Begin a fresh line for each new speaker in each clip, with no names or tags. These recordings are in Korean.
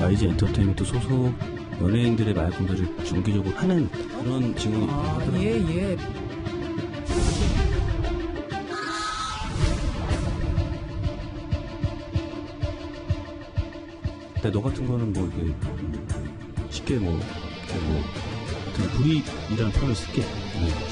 YG 엔터테인먼트 소속 연예인들의 마약 공세를 정기적으로 하는 그런 증언이 있더라고요.
예.
근데 너 같은 거는 뭐 이게 쉽게 뭐 그냥 불이익이라는 표현을 쓸게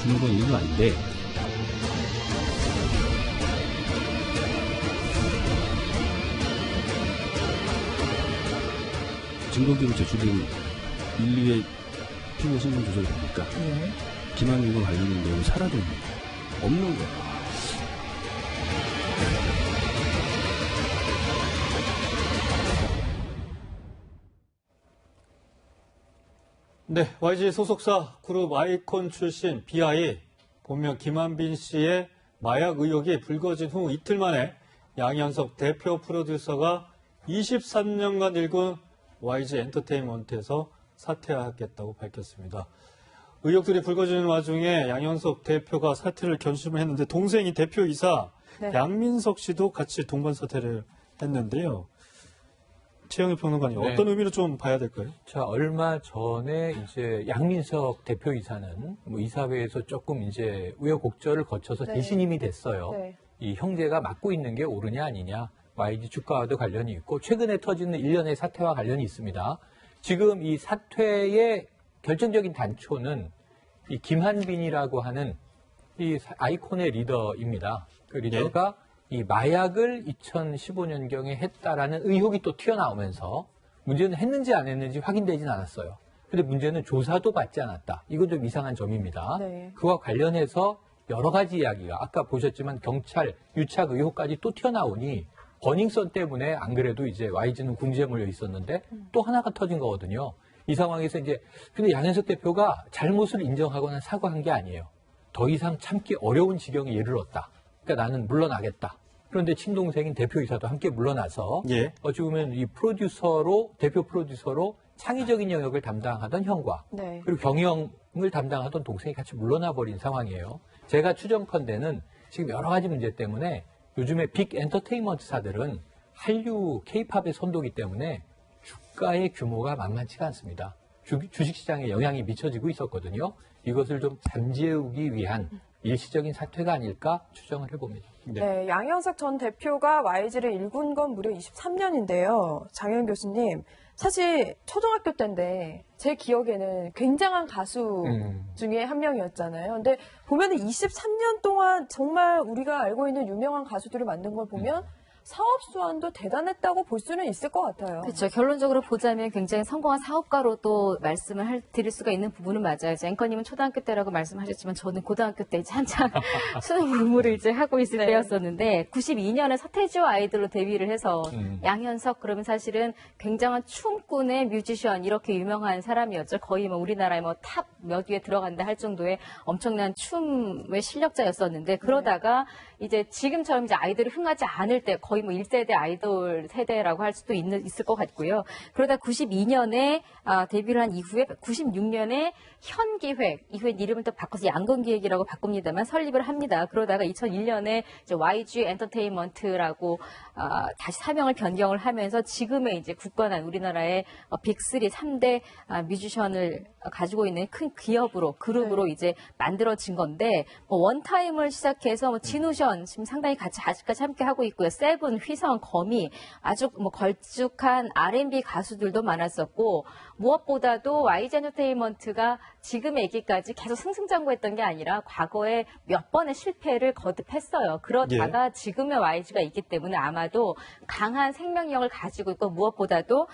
주는 건 이유가 아닌데 증거기록 제출된 1, 2회 피고 신문 조사를 보니까 김한민과 관련된 내용이 사라져 있는 거야. 없는 거야.
네, YG 소속사 그룹 아이콘 출신 BI 본명 김한빈 씨의 마약 의혹이 불거진 후 이틀 만에 양현석 대표 프로듀서가 23년간 일군 YG 엔터테인먼트에서 사퇴하겠다고 밝혔습니다. 의혹들이 불거지는 와중에 양현석 대표가 사퇴를 결심을 했는데 동생이 대표이사 양민석 씨도 같이 동반 사퇴를 했는데요. 최영일 평론가님, 어떤 의미로 좀 봐야 될까요?
자, 얼마 전에 이제 양민석 대표이사는 뭐 이사회에서 조금 이제 우여곡절을 거쳐서 대신임이 됐어요. 이 형제가 맡고 있는 게 옳으냐 아니냐, YG 주가와도 관련이 있고 최근에 터지는 일련의 사태와 관련이 있습니다. 지금 이 사퇴의 결정적인 단초는 이 김한빈이라고 하는 이 아이콘의 리더입니다. 그 리더가 이 마약을 2015년경에 했다라는 의혹이 또 튀어나오면서 문제는 했는지 안 했는지 확인되진 않았어요. 근데 문제는 조사도 받지 않았다. 이건 좀 이상한 점입니다. 그와 관련해서 여러 가지 이야기가 아까 보셨지만 경찰 유착 의혹까지 또 튀어나오니 버닝썬 때문에 안 그래도 이제 YG는 궁지에 몰려 있었는데 또 하나가 터진 거거든요. 이 상황에서 이제 근데 양현석 대표가 잘못을 인정하거나 사과한 게 아니에요. 더 이상 참기 어려운 지경에 이르렀다. 그러니까 나는 물러나겠다. 그런데 친동생인 대표이사도 함께 물러나서 어찌 보면 이 대표 프로듀서로 창의적인 영역을 담당하던 형과 그리고 경영을 담당하던 동생이 같이 물러나 버린 상황이에요. 제가 추정컨대는 지금 여러 가지 문제 때문에 요즘에 빅 엔터테인먼트사들은 한류 K-팝의 선도기 때문에 주가의 규모가 만만치가 않습니다. 주식시장에 영향이 미쳐지고 있었거든요. 이것을 좀 잠재우기 위한 일시적인 사퇴가 아닐까 추정을 해봅니다.
네, 양현석 전 대표가 YG를 일군 건 무려 23년인데요. 장현 교수님, 사실 초등학교 때인데 제 기억에는 굉장한 가수 중에 한 명이었잖아요. 근데 보면은 23년 동안 정말 우리가 알고 있는 유명한 가수들을 만든 걸 보면 사업 수완도 대단했다고 볼 수는 있을 것 같아요.
그렇죠. 결론적으로 보자면 굉장히 성공한 사업가로 또 말씀을 드릴 수가 있는 부분은 맞아요. 앵커님은 초등학교 때라고 말씀하셨지만 저는 고등학교 때 이제 한창 수능 공부를 이제 하고 있을 때였었는데 92년에 서태지와 아이들로 데뷔를 해서 양현석 그러면 사실은 굉장한 춤꾼의 뮤지션 이렇게 유명한 사람이었죠. 거의 뭐 우리나라의 뭐 탑 몇 위에 들어간다 할 정도의 엄청난 춤의 실력자였었는데 그러다가 이제 지금처럼 이제 아이들이 흥하지 않을 때 거의 뭐 1세대 아이돌 세대라고 할 수도 있을 것 같고요. 그러다 92년에 데뷔를 한 이후에 96년에 현기획, 이후에 이름을 또 바꿔서 양건기획이라고 바꿉니다만 설립을 합니다. 그러다가 2001년에 이제 YG 엔터테인먼트라고 다시 사명을 변경을 하면서 지금의 이제 굳건한 우리나라의 빅3, 3대 뮤지션을 가지고 있는 큰 기업으로, 그룹으로 이제 만들어진 건데, 뭐 원타임을 시작해서 뭐 진우션 지금 상당히 아직까지 함께 하고 있고요. 세븐, 휘성, 거미 아주 뭐 걸쭉한 R&B 가수들도 많았었고, 무엇보다도 YG 엔터테인먼트가 지금의 얘기까지 계속 승승장구했던 게 아니라 과거에 몇 번의 실패를 거듭했어요. 그러다가 지금의 YG가 있기 때문에 아마도 강한 생명력을 가지고 있고 무엇보다도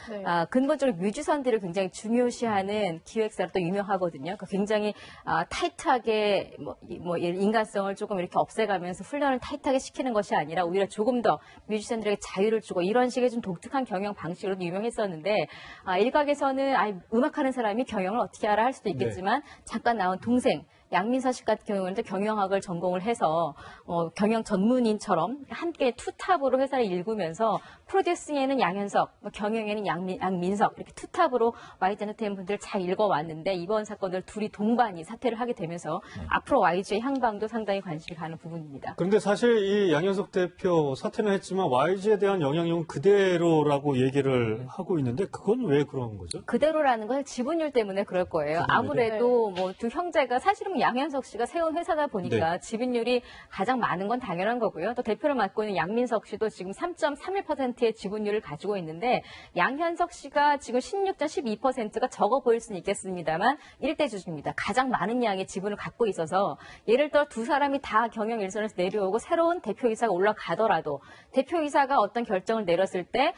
근본적으로 뮤지션들을 굉장히 중요시하는 기획사로 또 유명하거든요. 그러니까 굉장히 타이트하게 인간성을 조금 이렇게 없애가면서 훈련을 타이트하게 시키는 것이 아니라 오히려 조금 더 뮤지션들에게 자유를 주고 이런 식의 좀 독특한 경영 방식으로 유명했었는데 일각에서는 음악하는 사람이 경영을 어떻게 알아 할 수도 있겠지만 잠깐 나온 동생 양민서 씨 같은 경우는 경영학을 전공을 해서 경영 전문인처럼 함께 투탑으로 회사를 일구면서 프로듀싱에는 양현석, 경영에는 양민석 이렇게 투탑으로 YG 엔터테인먼트를 잘 읽어왔는데 이번 사건들 둘이 동반이 사퇴를 하게 되면서 앞으로 YG의 향방도 상당히 관심이 가는 부분입니다.
그런데 사실 이 양현석 대표 사퇴는 했지만 YG에 대한 영향력은 그대로라고 얘기를 하고 있는데 그건 왜 그런 거죠?
그대로라는 건 지분율 때문에 그럴 거예요. 아무래도 뭐 두 형제가 사실은 양현석 씨가 세운 회사다 보니까 지분율이 가장 많은 건 당연한 거고요. 또 대표를 맡고 있는 양민석 씨도 지금 3.31%의 지분율을 가지고 있는데 양현석 씨가 지금 16.12%가 적어 보일 수는 있겠습니다만 1대 주주입니다. 가장 많은 양의 지분을 갖고 있어서 예를 들어 두 사람이 다 경영 일선에서 내려오고 새로운 대표이사가 올라가더라도 대표이사가 어떤 결정을 내렸을 때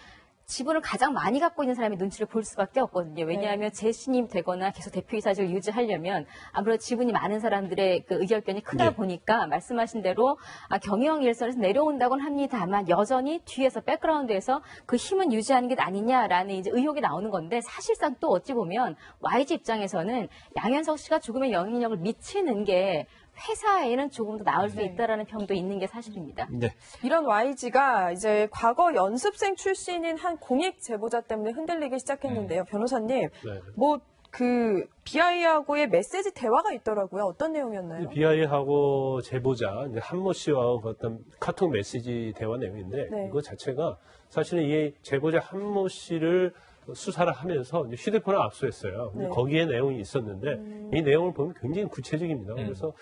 지분을 가장 많이 갖고 있는 사람이 눈치를 볼 수밖에 없거든요. 왜냐하면 재신임 되거나 계속 대표이사직을 유지하려면 아무래도 지분이 많은 사람들의 그 의결권이 크다 보니까 말씀하신 대로 경영 일선에서 내려온다고는 합니다만 여전히 뒤에서 백그라운드에서 그 힘은 유지하는 게 아니냐라는 이제 의혹이 나오는 건데 사실상 또 어찌 보면 YG 입장에서는 양현석 씨가 조금의 영향력을 미치는 게 회사에는 조금 더 나을 수 있다라는 평도 있는 게 사실입니다.
네.
이런 YG가 이제 과거 연습생 출신인 한 공익 제보자 때문에 흔들리기 시작했는데요. 변호사님, 뭐 그 BI하고의 메시지 대화가 있더라고요. 어떤 내용이었나요?
BI하고 제보자 한모 씨와 어떤 카톡 메시지 대화 내용인데 이거 자체가 사실은 이 제보자 한모 씨를 수사를 하면서 휴대폰을 압수했어요. 거기에 내용이 있었는데 이 내용을 보면 굉장히 구체적입니다. 그래서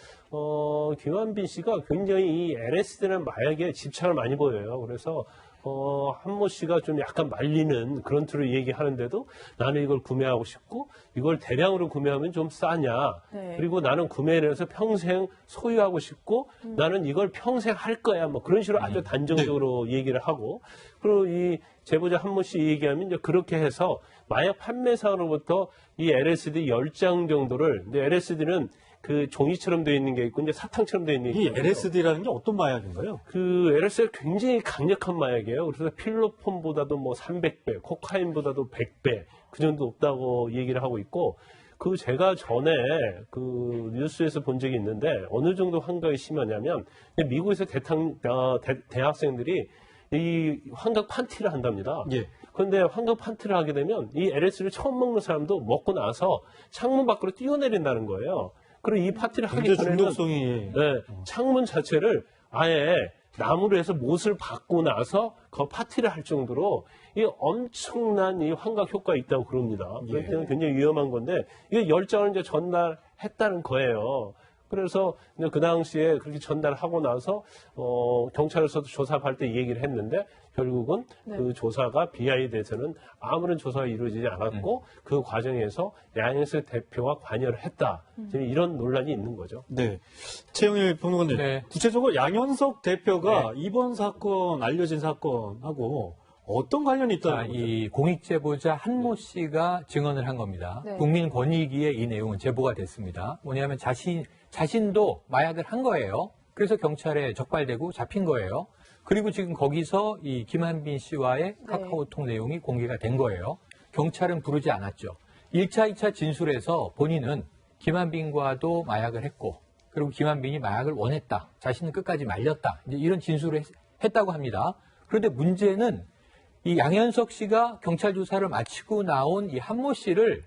김한빈 씨가 굉장히 이 LSD라는 마약에 집착을 많이 보여요. 그래서 한모 씨가 좀 약간 말리는 그런 틀로 얘기하는데도 나는 이걸 구매하고 싶고 이걸 대량으로 구매하면 좀 싸냐. 그리고 나는 구매를 해서 평생 소유하고 싶고 나는 이걸 평생 할 거야. 뭐 그런 식으로 아주 단정적으로 얘기를 하고 그리고 이 제보자 한모 씨 얘기하면 이제 그렇게 해서 마약 판매사로부터 이 LSD 10장 정도를 근데 LSD는 그 종이처럼 되어 있는 게 있고 이제 사탕처럼 되어 있는 게
이
있고
LSD라는 게 어떤 마약인가요?
그 LSD가 굉장히 강력한 마약이에요. 그래서 필로폰보다도 뭐 300배, 코카인보다도 100배 그 정도 높다고 얘기를 하고 있고 그 제가 전에 그 뉴스에서 본 적이 있는데 어느 정도 환각이 심하냐면 미국에서 대학생들이 이 환각 판티를 한답니다. 그런데 환각 판티를 하게 되면 이 LSD를 처음 먹는 사람도 먹고 나서 창문 밖으로 뛰어내린다는 거예요. 그리고 이 파티를 하기 전에는
중독성이
창문 자체를 아예 나무로 해서 못을 받고 나서 그 파티를 할 정도로 이 엄청난 이 환각 효과가 있다고 그럽니다. 그렇기 때문에 굉장히 위험한 건데 이게 10장을 이제 전달했다는 거예요. 그래서 그 당시에 그렇게 전달하고 나서 경찰에서도 조사할 때 얘기를 했는데 결국은 그 조사가 BI에 대해서는 아무런 조사가 이루어지지 않았고 그 과정에서 양현석 대표가 관여를 했다. 지금 이런 논란이 있는 거죠.
네. 최영일 평론가님, 구체적으로 양현석 대표가 이번 사건 알려진 사건하고 어떤 관련이 있다는 거죠?
이 공익제보자 한모 씨가 증언을 한 겁니다. 국민권익위에 이 내용은 제보가 됐습니다. 뭐냐면 자신도 마약을 한 거예요. 그래서 경찰에 적발되고 잡힌 거예요. 그리고 지금 거기서 이 김한빈 씨와의 카카오톡 내용이 공개가 된 거예요. 경찰은 부르지 않았죠. 1차, 2차 진술에서 본인은 김한빈과도 마약을 했고 그리고 김한빈이 마약을 원했다. 자신은 끝까지 말렸다. 이제 이런 진술을 했다고 합니다. 그런데 문제는 이 양현석 씨가 경찰 조사를 마치고 나온 이 한모 씨를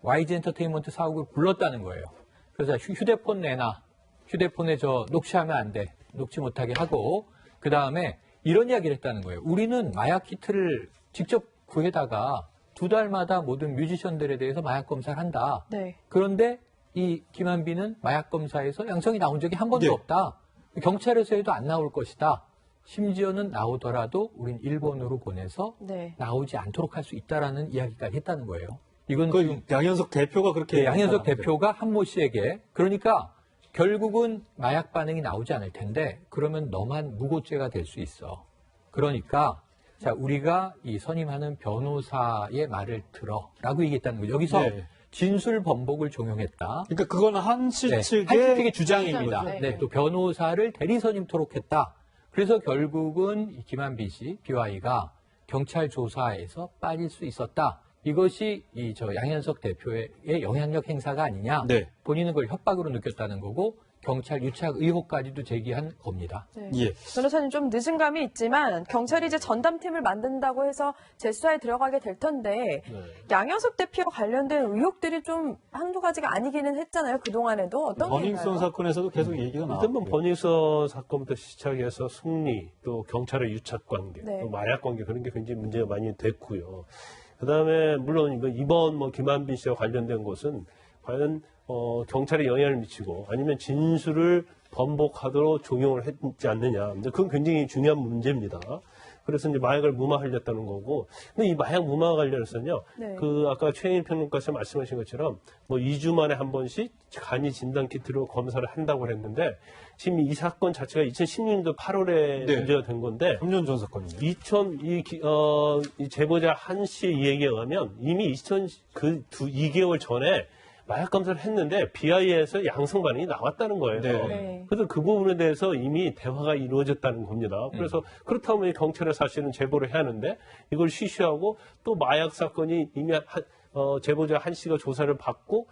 YG 엔터테인먼트 사옥으로 불렀다는 거예요. 그래서 휴대폰 내놔. 휴대폰에 녹취하면 안 돼. 녹취 못하게 하고 그 다음에 이런 이야기를 했다는 거예요. 우리는 마약 키트를 직접 구해다가 2달마다 모든 뮤지션들에 대해서 마약 검사를 한다. 그런데 이 김한빈은 마약 검사에서 양성이 나온 적이 한 번도 없다. 경찰에서 해도 안 나올 것이다. 심지어는 나오더라도 우린 일본으로 보내서 나오지 않도록 할 수 있다라는 이야기까지 했다는 거예요. 이건
그 양현석 대표가 그렇게
양현석 대표가 한모 씨에게 그러니까 결국은 마약 반응이 나오지 않을 텐데 그러면 너만 무고죄가 될 수 있어. 그러니까 자 우리가 이 선임하는 변호사의 말을 들어라고 얘기했다는 거죠. 여기서 진술 번복을 종용했다.
그러니까 그건 한씨 측의
주장입니다. 또 변호사를 대리 선임토록 했다. 그래서 결국은 김한빈 씨, BY가 경찰 조사에서 빠질 수 있었다. 이것이 양현석 대표의 영향력 행사가 아니냐.
네.
본인은 그걸 협박으로 느꼈다는 거고 경찰 유착 의혹까지도 제기한 겁니다.
네.
예.
변호사님 좀 늦은 감이 있지만 경찰이 이제 전담팀을 만든다고 해서 재수사에 들어가게 될 텐데 양현석 대표와 관련된 의혹들이 좀 한두 가지가 아니기는 했잖아요. 그동안에도 어떤 게
버닝썬
있나요?
사건에서도 계속 얘기가
일단
나왔고.
뭐 버닝썬 사건부터 시작해서 승리, 또 경찰의 유착 관계,
네.
또 마약 관계 그런 게 굉장히 문제가 많이 됐고요. 그다음에 물론 이번 김한빈 씨와 관련된 것은 과연 경찰에 영향을 미치고 아니면 진술을 번복하도록 종용을 했지 않느냐. 근데 그건 굉장히 중요한 문제입니다. 그래서 이제 마약을 무마하려다는 거고. 근데 이 마약 무마 관련해서는요.
네.
아까 최영일 평론가께서 말씀하신 것처럼 뭐 2주 만에 한 번씩 간이 진단 키트로 검사를 한다고 했는데 지금 이 사건 자체가 2016년도 8월에
네.
문제가 된 건데
3년 전 사건입니다.
이 제보자 한 씨의 이야기에 의하면 이미 2개월 전에 마약 검사를 했는데 BI에서 양성 반응이 나왔다는 거예요.
네.
네.
그래서 그 부분에 대해서 이미 대화가 이루어졌다는 겁니다. 그래서 그렇다면 경찰에 사실은 제보를 해야 하는데 이걸 쉬쉬하고 또 마약 사건이 이미 제보자 한 씨가 조사를 받고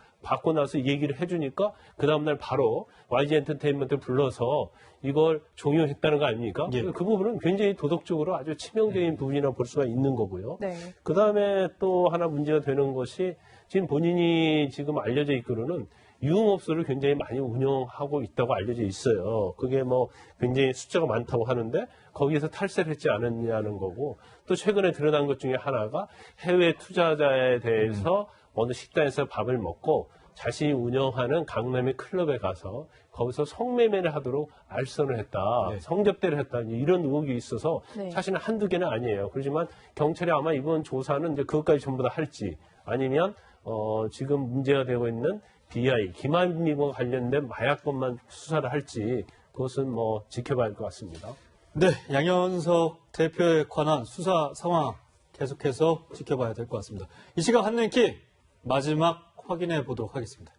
나서 얘기를 해주니까 그 다음날 바로 YG 엔터테인먼트를 불러서 이걸 종용했다는 거 아닙니까?
예.
그 부분은 굉장히 도덕적으로 아주 치명적인 부분이라 볼 수가 있는 거고요.
네.
그 다음에 또 하나 문제가 되는 것이 지금 본인이 지금 알려져 있기로는 유흥업소를 굉장히 많이 운영하고 있다고 알려져 있어요. 그게 뭐 굉장히 숫자가 많다고 하는데 거기에서 탈세를 했지 않았냐는 거고 또 최근에 드러난 것 중에 하나가 해외 투자자에 대해서 어느 식당에서 밥을 먹고 자신이 운영하는 강남의 클럽에 가서 거기서 성매매를 하도록 알선을 했다.
네.
성접대를 했다. 이런 의혹이 있어서
네.
사실은 한두 개는 아니에요. 그렇지만 경찰이 아마 이번 조사는 이제 그것까지 전부 다 할지 아니면 지금 문제가 되고 있는 BI, 김한빈과 관련된 마약건만 수사를 할지 그것은 뭐 지켜봐야 할 것 같습니다.
네, 양현석 대표에 관한 수사 상황 계속해서 지켜봐야 될 것 같습니다. 이 시각 한랭킹 마지막 확인해 보도록 하겠습니다.